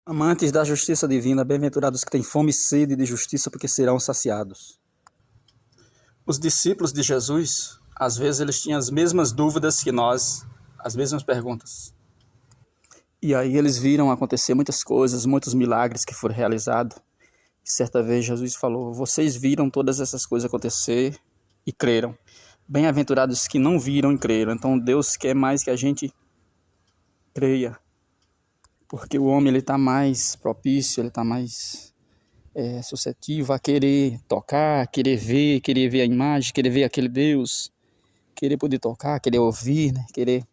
Amantes da justiça divina, bem-aventurados que têm fome e sede de justiça, porque serão saciados. Os discípulos de Jesus, às vezes eles tinham as mesmas dúvidas que nós, as mesmas perguntas. E aí eles viram acontecer muitas coisas, muitos milagres que foram realizados. E certa vez Jesus falou: vocês viram todas essas coisas acontecer e creram. Bem-aventurados que não viram e creram. Então Deus quer mais que a gente creia. Porque o homem está mais propício, ele está mais suscetível a querer tocar, querer ver a imagem, querer ver aquele Deus, querer poder tocar, querer ouvir, né? Querer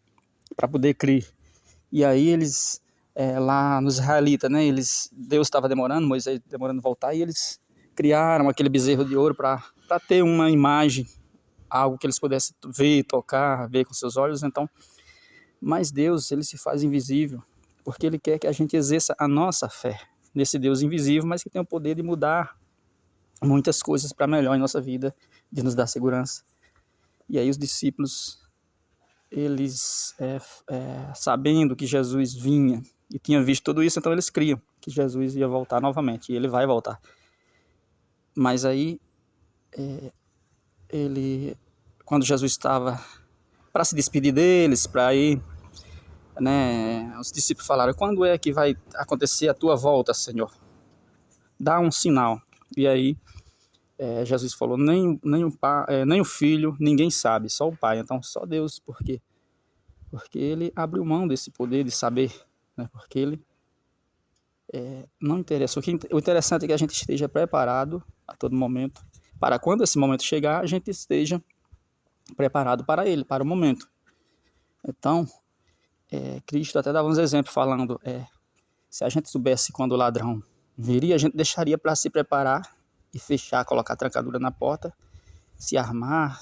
para poder crer. E aí eles, lá nos israelitas, né? Deus estava demorando, Moisés demorando a voltar, e eles criaram aquele bezerro de ouro para ter uma imagem, algo que eles pudessem ver, tocar, ver com seus olhos. Então, mas Deus, ele se faz invisível, porque ele quer que a gente exerça a nossa fé nesse Deus invisível, mas que tem o poder de mudar muitas coisas para melhor em nossa vida, de nos dar segurança. E aí os discípulos, eles, sabendo que Jesus vinha e tinha visto tudo isso, então eles criam que Jesus ia voltar novamente, e ele vai voltar. Mas aí, quando Jesus estava para se despedir deles, para ir, né, os discípulos falaram: quando é que vai acontecer a tua volta, Senhor? Dá um sinal. E aí Jesus falou: nem o filho, ninguém sabe, só o pai. Então só Deus. Por quê? Porque ele abriu mão desse poder de saber, né? Porque ele não interessa. O interessante é que a gente esteja preparado a todo momento, para quando esse momento chegar, a gente esteja preparado para ele, para o momento. Então, Cristo até dava uns exemplos falando, se a gente soubesse quando o ladrão viria, a gente deixaria para se preparar e fechar, colocar a trancadura na porta, se armar,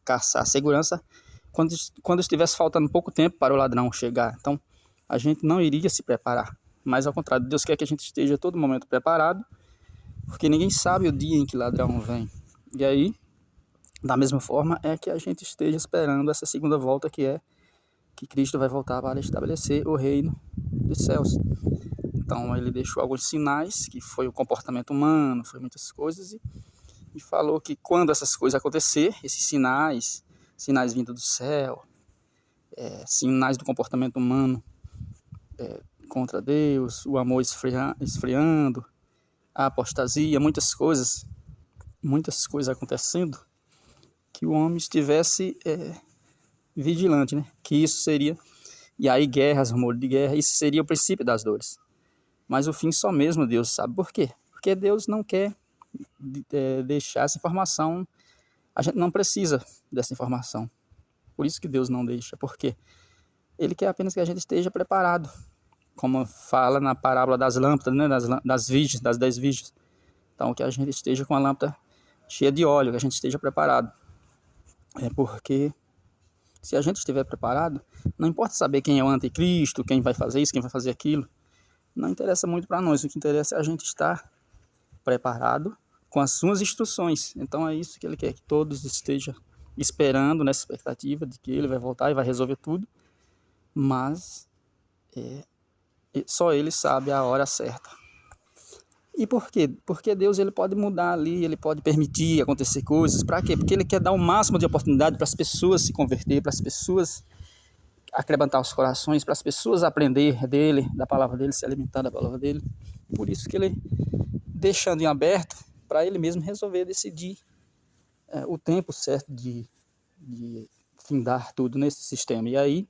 caçar segurança, quando estivesse faltando pouco tempo para o ladrão chegar. Então, a gente não iria se preparar. Mas, ao contrário, Deus quer que a gente esteja a todo momento preparado, porque ninguém sabe o dia em que o ladrão vem. E aí, da mesma forma, é que a gente esteja esperando essa segunda volta, que Cristo vai voltar para estabelecer o reino dos céus. Então, ele deixou alguns sinais, que foi o comportamento humano, foi muitas coisas, e falou que quando essas coisas acontecer, esses sinais vindos do céu, sinais do comportamento humano contra Deus, o amor esfriando, a apostasia, muitas coisas acontecendo, que o homem estivesse vigilante, né? Que isso seria, e aí guerras, rumores de guerra, isso seria o princípio das dores. Mas o fim só mesmo Deus sabe. Por quê? Porque Deus não quer deixar essa informação. A gente não precisa dessa informação. Por isso que Deus não deixa. Porque Ele quer apenas que a gente esteja preparado. Como fala na parábola das lâmpadas, né? das virgens, das 10 virgens. Então, que a gente esteja com a lâmpada cheia de óleo, que a gente esteja preparado. Porque se a gente estiver preparado, não importa saber quem é o anticristo, quem vai fazer isso, quem vai fazer aquilo. Não interessa muito para nós. O que interessa é a gente estar preparado com as suas instruções. Então é isso que ele quer, que todos estejam esperando, nessa expectativa de que ele vai voltar e vai resolver tudo. Mas só ele sabe a hora certa. E por quê? Porque Deus, ele pode mudar ali, ele pode permitir acontecer coisas. Para quê? Porque ele quer dar o máximo de oportunidade para as pessoas se converter, para as pessoas acrebantar os corações, para as pessoas aprender dele, da palavra dele, se alimentar da palavra dele. Por isso que ele, deixando em aberto, para ele mesmo resolver decidir o tempo certo de findar tudo nesse sistema. E aí,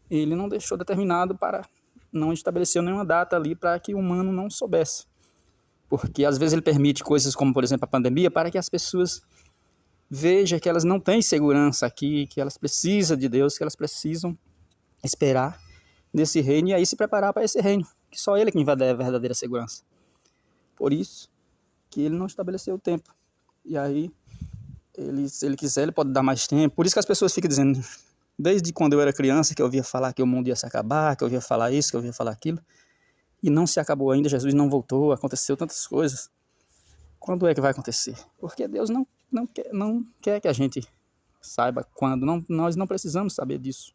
ele não deixou determinado, para não estabeleceu nenhuma data ali para que o humano não soubesse. Porque às vezes ele permite coisas como, por exemplo, a pandemia, para que as pessoas vejam que elas não têm segurança aqui, que elas precisam de Deus, que elas precisam esperar nesse reino e aí se preparar para esse reino, que só ele é quem vai dar a verdadeira segurança. Por isso que ele não estabeleceu o tempo. E aí, se ele quiser, ele pode dar mais tempo. Por isso que as pessoas ficam dizendo, desde quando eu era criança, que eu ouvia falar que o mundo ia se acabar, que eu ouvia falar isso, que eu ouvia falar aquilo, e não se acabou ainda, Jesus não voltou, aconteceu tantas coisas. Quando é que vai acontecer? Porque Deus não quer que a gente saiba quando, nós não precisamos saber disso.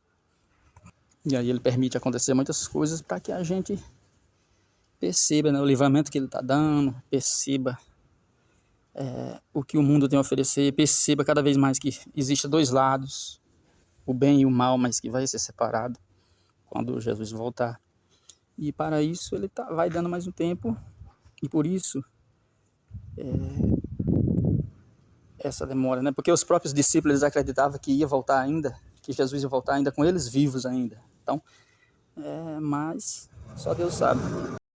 E aí ele permite acontecer muitas coisas para que a gente perceba, né, o livramento que ele está dando, perceba o que o mundo tem a oferecer, perceba cada vez mais que existe dois lados, o bem e o mal, mas que vai ser separado quando Jesus voltar. E para isso ele vai dando mais um tempo, e por isso essa demora, né? Porque os próprios discípulos acreditavam que ia voltar ainda, que Jesus ia voltar ainda com eles vivos ainda. Então, mas só Deus sabe.